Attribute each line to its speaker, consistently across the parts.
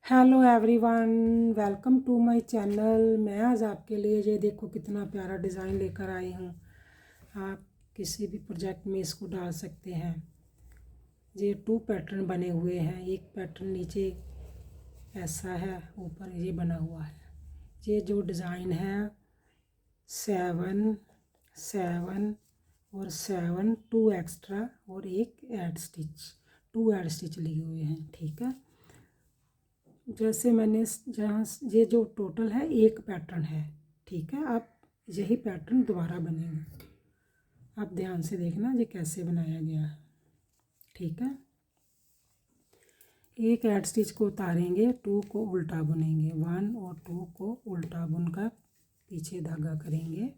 Speaker 1: Hello everyone, welcome to my channel. मैं आज आपके लिए ये देखो कितना प्यारा डिज़ाइन लेकर आई हूँ। आप किसी भी प्रोजेक्ट में इसको डाल सकते हैं। ये 2 पैटर्न बने हुए हैं। एक पैटर्न नीचे ऐसा है, ऊपर ये बना हुआ है। ये जो डिज़ाइन है 7 7 और 7 2 एक्स्ट्रा और एक ऐड स्टिच, 2 ऐड स्टिच लिए हुए हैं। ठीक है, जैसे मैंने जहाँ ये जो टोटल है एक पैटर्न है। ठीक है, आप यही पैटर्न दोबारा बनेगा। आप ध्यान से देखना ये कैसे बनाया गया है। ठीक है, एक ऐड स्टिच को उतारेंगे, 2 को उल्टा बुनेंगे, 1 और 2 को उल्टा बुनकर पीछे धागा करेंगे,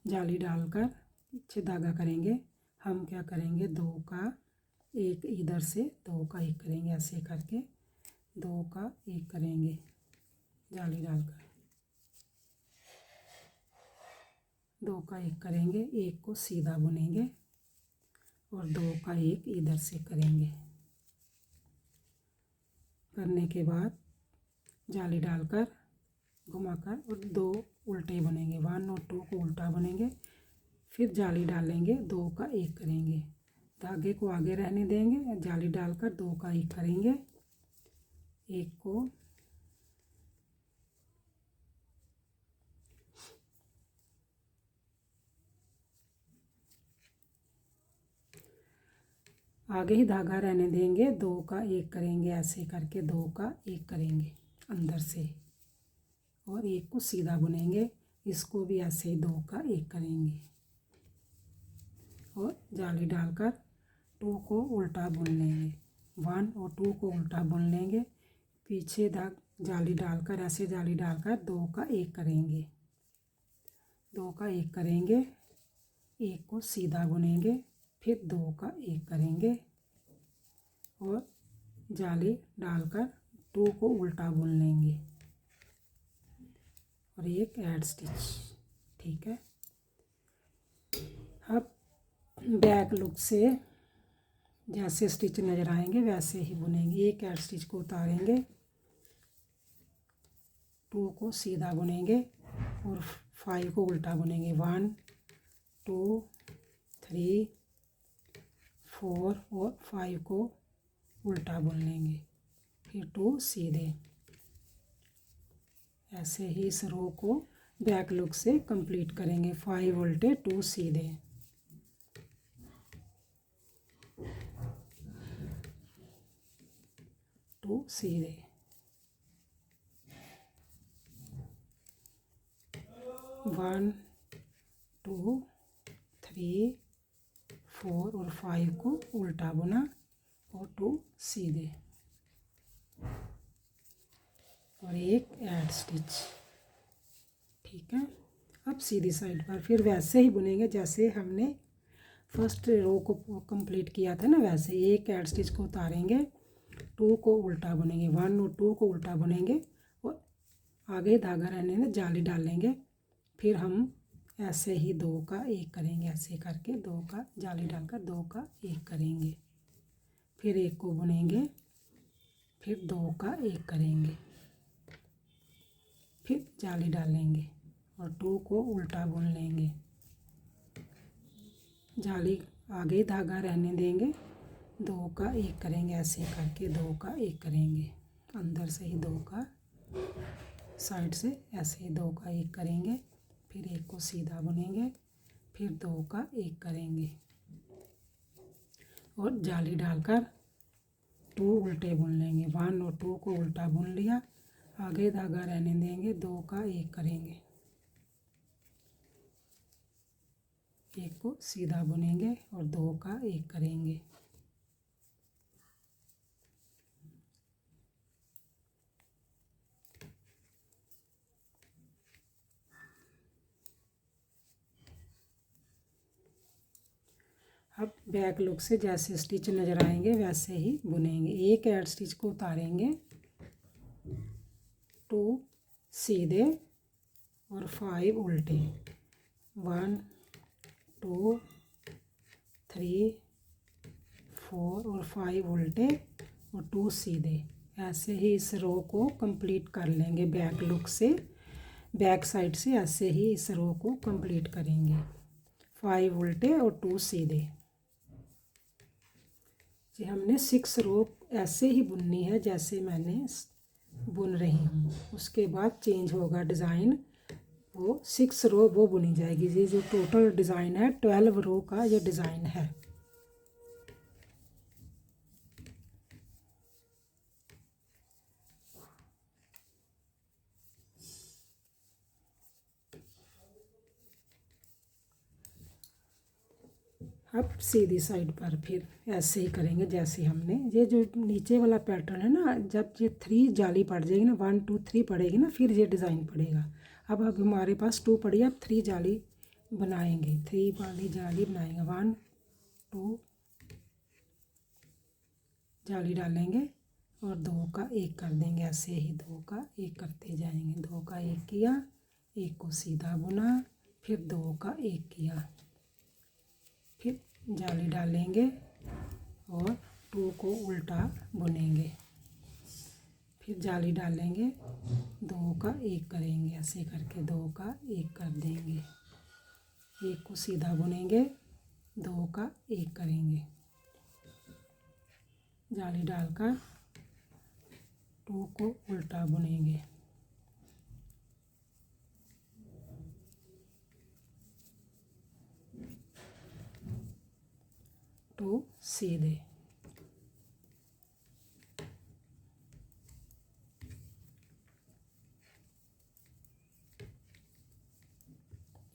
Speaker 1: जाली डालकर पीछे धागा करेंगे। हम क्या करेंगे, 2 का एक इधर से 2 का एक करेंगे, ऐसे करके 2 का एक करेंगे जाली डालकर, 2 का एक करेंगे, एक को सीधा बुनेंगे और 2 का एक इधर से करेंगे। करने के बाद जाली डालकर घुमाकर और 2 उल्टे बुनेंगे, 1 और 2 को उल्टा बुनेंगे, फिर जाली डालेंगे, 2 का एक करेंगे, धागे को आगे रहने देंगे, जाली डालकर 2 का एक करेंगे, एक को आगे ही धागा रहने देंगे, 2 का एक करेंगे, ऐसे करके 2 का एक करेंगे अंदर से और एक को सीधा बुनेंगे। इसको भी ऐसे ही 2 का एक करेंगे और जाली डालकर 2 को उल्टा बुन लेंगे, 1 और 2 को उल्टा बुन लेंगे, पीछे जाली डालकर ऐसे जाली डालकर 2 का एक करेंगे, 2 का एक करेंगे, एक को सीधा बुनेंगे, फिर 2 का एक करेंगे और जाली डालकर 2 को उल्टा बुन लेंगे और एक ऐड स्टिच। ठीक है, अब बैक लुक से जैसे स्टिच नज़र आएंगे वैसे ही बुनेंगे। एक ऐड स्टिच को उतारेंगे, 2 को सीधा बुनेंगे और 5 को उल्टा बुनेंगे, 1 2 3 4 और 5 को उल्टा बुन लेंगे, फिर 2 सीधे। ऐसे ही इस रो को बैक लुक से कंप्लीट करेंगे, 5 उल्टे 2 सीधे। टू सीधे, 1 2 3 4 और 5 को उल्टा बुना और 2 सीधे और एक ऐड स्टिच। ठीक है, अब सीधी साइड पर फिर वैसे ही बुनेंगे जैसे हमने फर्स्ट रो को कंप्लीट किया था ना, वैसे एक ऐड स्टिच को उतारेंगे, 2 को उल्टा बुनेंगे, 1 और 2 को उल्टा बुनेंगे और आगे धागा रहने में जाली डालेंगे, फिर हम ऐसे ही 2 का एक करेंगे, ऐसे करके 2 का जाली डालकर 2 का एक करेंगे, फिर एक को बुनेंगे, फिर 2 का एक करेंगे, फिर जाली डालेंगे और 2 को उल्टा बुन लेंगे, जाली आगे धागा रहने देंगे, 2 का एक करेंगे, ऐसे करके 2 का एक करेंगे, अंदर से ही 2 का, साइड से ऐसे ही 2 का एक करेंगे, फिर एक को सीधा बुनेंगे, फिर 2 का एक करेंगे और जाली डालकर 2 उल्टे बुन लेंगे, 1 और 2 को उल्टा बुन लिया, आगे धागा रहने देंगे, 2 का एक करेंगे, एक को सीधा बुनेंगे और 2 का एक करेंगे। अब बैक लुक से जैसे स्टिच नज़र आएंगे वैसे ही बुनेंगे। एक ऐड स्टिच को उतारेंगे, 2 सीधे और 5 उल्टे, 1 2 3 4 और 5 उल्टे और 2 सीधे, ऐसे ही इस रो को कंप्लीट कर लेंगे बैक लुक से, बैक साइड से ऐसे ही इस रो को कंप्लीट करेंगे। 5 उल्टे और 2 सीधे। जी हमने 6 रो ऐसे ही बुननी है जैसे मैंने बुन रही हूँ। उसके बाद चेंज होगा डिज़ाइन, वो 6 रो वो बुनी जाएगी। ये जो टोटल डिज़ाइन है 12 रो का ये डिज़ाइन है। अब सीधी साइड पर फिर ऐसे ही करेंगे जैसे हमने ये जो नीचे वाला पैटर्न है ना, जब ये 3 जाली पड़ जाएगी ना, 1 2 3 पड़ेगी ना, फिर ये डिज़ाइन पड़ेगा। अब हमारे पास 2 पड़ी है, अब 3 जाली बनाएंगे, 3 वाली जाली बनाएंगे। 1 2 जाली डालेंगे और 2 का 1 कर देंगे। ऐसे ही 2 का 1 करते जाएंगे। 2 का 1 किया, 1 को सीधा बुना, फिर 2 का 1 किया, फिर जाली डालेंगे और 2 को उल्टा बुनेंगे, फिर जाली डालेंगे, 2 का 1 करेंगे। ऐसे करके 2 का 1 कर देंगे, 1 को सीधा बुनेंगे, 2 का 1 करेंगे, जाली डालकर 2 को उल्टा बुनेंगे, 2 सीधे।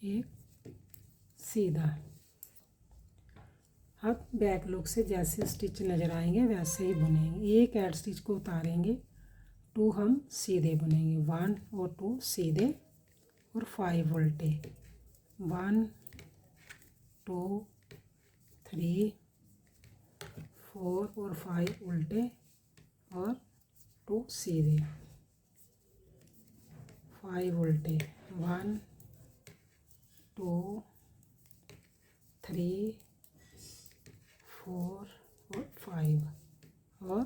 Speaker 1: एक सीधा। अब बैक लुक से जैसे स्टिच नज़र आएंगे वैसे ही बुनेंगे। एक ऐड स्टिच को उतारेंगे, 2 हम सीधे बुनेंगे, 1 और 2 सीधे और 5 उल्टे, 1 2 3 4 और 5 उल्टे और 2 सीधे, 5 उल्टे, 1 2 3 4 और 5 और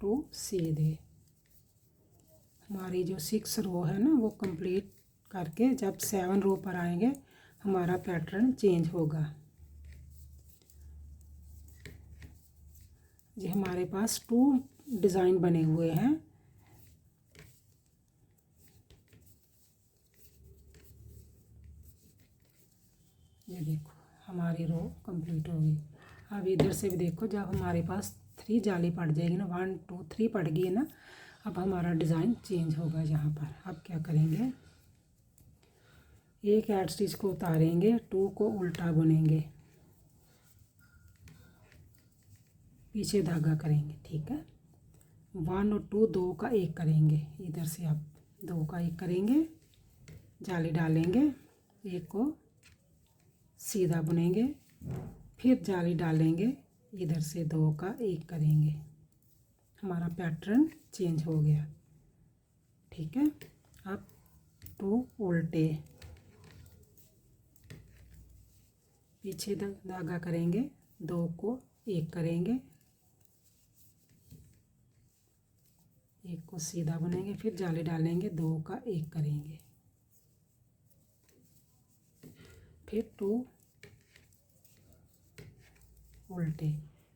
Speaker 1: 2 सीधे। हमारी जो 6 रो है ना वो कंप्लीट करके जब 7 रो पर आएंगे हमारा पैटर्न चेंज होगा। ये हमारे पास 2 डिज़ाइन बने हुए हैं। ये देखो हमारी रो कंप्लीट होगी। अब इधर से भी देखो, जब हमारे पास 3 जाली पड़ जाएगी ना, 1 2 3 पड़ गई है ना, अब हमारा डिज़ाइन चेंज होगा यहाँ पर। अब क्या करेंगे, एक ऐड स्टिच को उतारेंगे, 2 को उल्टा बुनेंगे, पीछे धागा करेंगे, ठीक है। 1 और 2 2 का 1 करेंगे, इधर से अब 2 का 1 करेंगे, जाली डालेंगे, 1 को सीधा बुनेंगे, फिर जाली डालेंगे, इधर से 2 का 1 करेंगे। हमारा पैटर्न चेंज हो गया, ठीक है। अब 2 उल्टे, पीछे धागा करेंगे, 2 को 1 करेंगे, 1 को सीधा बुनेंगे, फिर जाली डालेंगे, 2 का 1 करेंगे, फिर 2 उल्टे,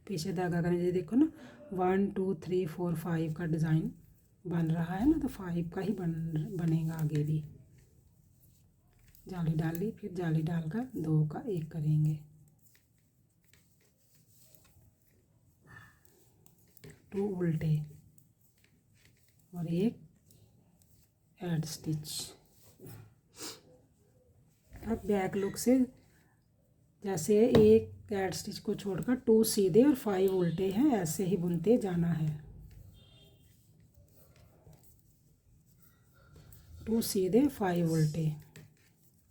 Speaker 1: पीछे धागा करेंगे। देखो ना 1 2 3 4 5 का डिज़ाइन बन रहा है ना, तो 5 का ही बनेगा आगे भी। जाली डाल ली, फिर जाली डालकर 2 का 1 करेंगे, 2 उल्टे और 1 ऐड स्टिच। अब बैक लुक से जैसे एक ऐड स्टिच को छोड़कर 2 सीधे और 5 उल्टे हैं, ऐसे ही बुनते जाना है। 2 सीधे 5 उल्टे,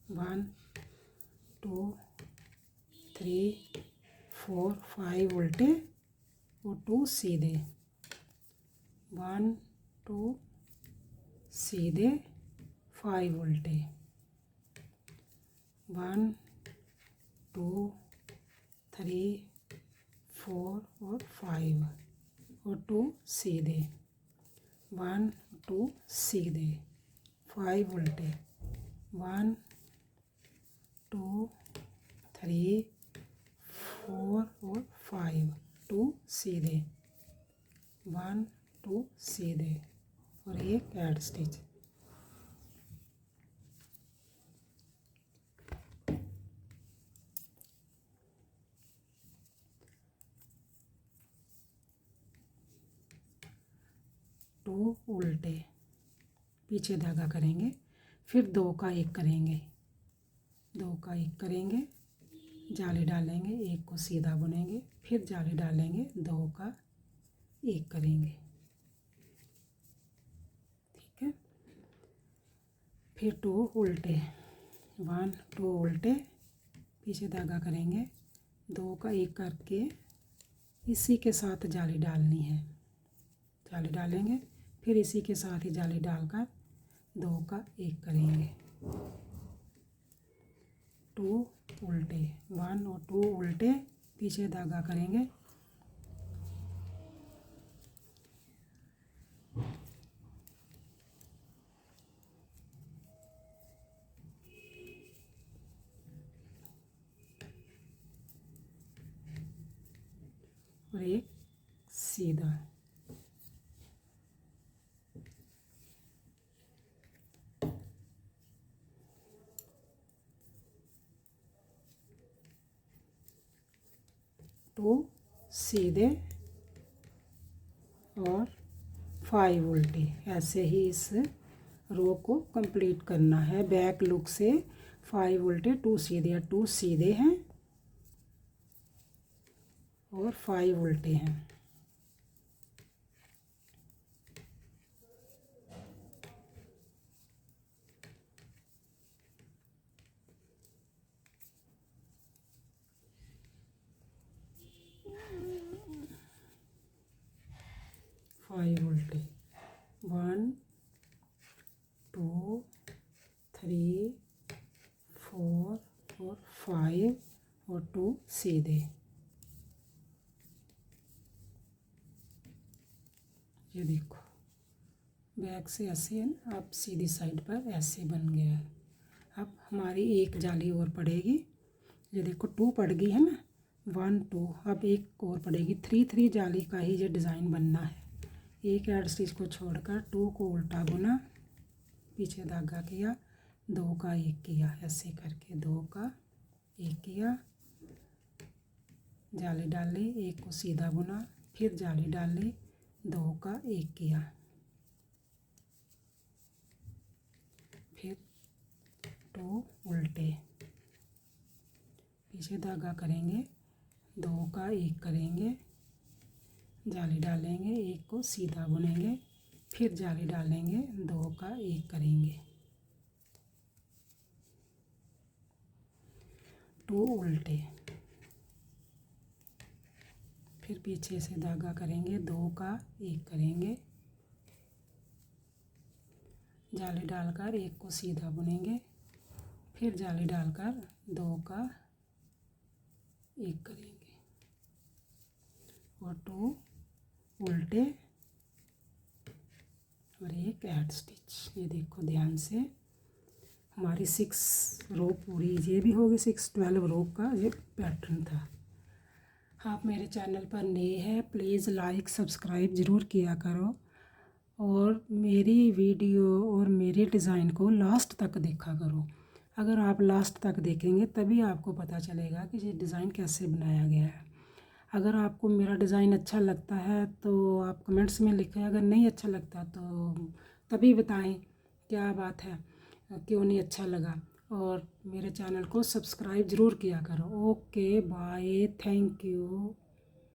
Speaker 1: 1 2 3 4 5 उल्टे और 2 सीधे, 1 2 सीधे 5 उल्टे, 1 2 3 4 और 5 और 2 सीधे, 1 2 सीधे, 5 उल्टे, 1 2 3 4 और 5, 2 सीधे, 1 2 सीधे और एक ऐड स्टिच। टू उल्टे, पीछे धागा करेंगे, फिर 2 का 1 करेंगे, 2 का 1 करेंगे, जाली डालेंगे, 1 को सीधा बुनेंगे, फिर जाली डालेंगे, 2 का 1 करेंगे, ठीक है। फिर 2 उल्टे, 1 2 उल्टे, पीछे धागा करेंगे, 2 का 1 करके इसी के साथ जाली डालनी है, जाली डालेंगे, फिर इसी के साथ ही जाली डालकर 2 का 1 करेंगे, 2 उल्टे, 1 और 2 उल्टे, पीछे धागा करेंगे, और एक सीधा, टू सीधे और 5 उल्टे। ऐसे ही इस रो को कंप्लीट करना है। बैक लुक से 5 उल्टे, 2 सीधे, 2 सीधे हैं और 5 उल्टे हैं। फाइव उल्टे, 1 2 3 4 और 5 और 2 सीधे। ये देखो बैक से ऐसे अब सीधी साइड पर ऐसे बन गया है। अब हमारी एक जाली और पड़ेगी। ये देखो 2 पड़ गई है ना, 1 2, अब एक और पड़ेगी। 3 3 जाली का ही ये डिज़ाइन बनना है। एक ऐड स्टिच को छोड़कर 2 को उल्टा बुना, पीछे धागा किया, 2 का 1 किया, ऐसे करके 2 का 1 किया, जाली डाल ली, 1 को सीधा बुना, फिर जाली डाल ली, 2 का 1 किया, फिर 2 उल्टे, पीछे धागा करेंगे, 2 का 1 करेंगे, जाली डालेंगे, 1 को सीधा बुनेंगे, फिर जाली डालेंगे, 2 का 1 करेंगे, 2 उल्टे, फिर पीछे से धागा करेंगे, 2 का 1 करेंगे, जाली डालकर 1 को सीधा बुनेंगे, फिर जाली डालकर 2 का 1 करेंगे और 2 उल्टे और एक ऐड स्टिच। ये देखो ध्यान से, हमारी 6 रो पूरी ये भी होगी। 12 रो का ये पैटर्न था। आप मेरे चैनल पर नए हैं, प्लीज़ लाइक सब्सक्राइब ज़रूर किया करो और मेरी वीडियो और मेरे डिज़ाइन को लास्ट तक देखा करो। अगर आप लास्ट तक देखेंगे तभी आपको पता चलेगा कि ये डिज़ाइन कैसे बनाया गया है। अगर आपको मेरा डिज़ाइन अच्छा लगता है तो आप कमेंट्स में लिखें, अगर नहीं अच्छा लगता तो तभी बताएं क्या बात है, क्यों नहीं अच्छा लगा। और मेरे चैनल को सब्सक्राइब ज़रूर किया करो। Okay bye, thank you.